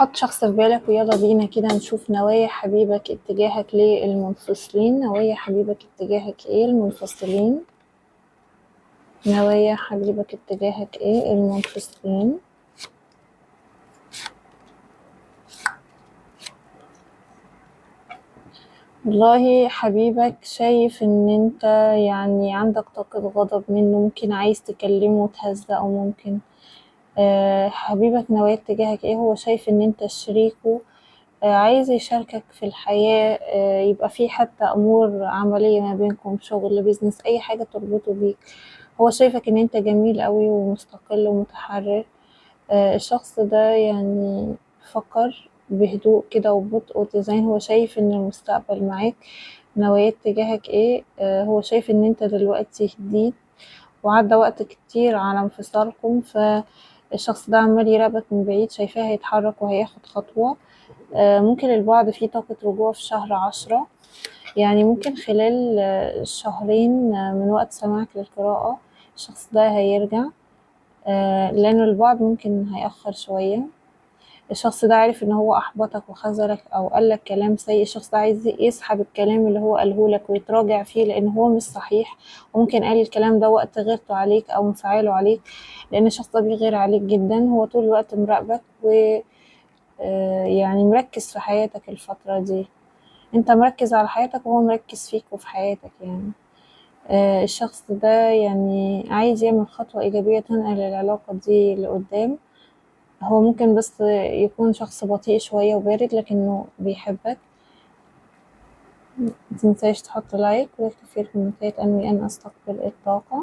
حط شخص في بالك ويلا بينا كده نشوف نوايا حبيبك اتجاهك ليه المنفصلين. نوايا حبيبك اتجاهك ايه المنفصلين؟ نوايا حبيبك اتجاهك ايه المنفصلين؟ والله حبيبك شايف ان انت يعني عندك طاقة غضب منه، ممكن عايز تكلمه وتهزقه، او ممكن حبيبك نوايا اتجاهك ايه؟ هو شايف ان انت شريكه، عايز يشاركك في الحياة، يبقى في حتى أمور عملية ما بينكم، شغل، بيزنس، أي حاجة تربطه بيك. هو شايفك إن أنت جميل قوي ومستقل ومتحرر. الشخص ده يعني فكر بهدوء كده وببطء واتزان. هو شايف إن المستقبل معاك. نوايا اتجاهك ايه؟ هو شايف إن أنت دلوقتي جديد وعدى وقت كتير على انفصالكم، فالشخص ده عمال يراقبك من بعيد، شايفاه هيتحرك وهياخد خطوة. ممكن البعد فيه طاقة رجوع في شهر 10، يعني ممكن خلال شهرين من وقت سماعك للقراءة الشخص ده هيرجع، لأن البعد ممكن هيأخر شوية. الشخص ده عارف ان هو احبطك وخذلك او قالك كلام سيء. الشخص ده عايز يسحب الكلام اللي هو قالهولك ويتراجع فيه لان هو مش صحيح، وممكن قال الكلام ده وقت غيرته عليك او انفعاله عليك، لان الشخص ده بيغير عليك جدا. هو طول الوقت مراقبك و يعني مركز في حياتك الفترة دي. انت مركز على حياتك وهو مركز فيك وفي حياتك يعني. الشخص ده يعني عايز يعمل خطوة إيجابية تنقل العلاقة دي لقدام. هو ممكن بس يكون شخص بطيء شوية وبارد لكنه بيحبك. متنساش تحط لايك وتكتب في الكومنتات أنوي أن أستقبل الطاقة.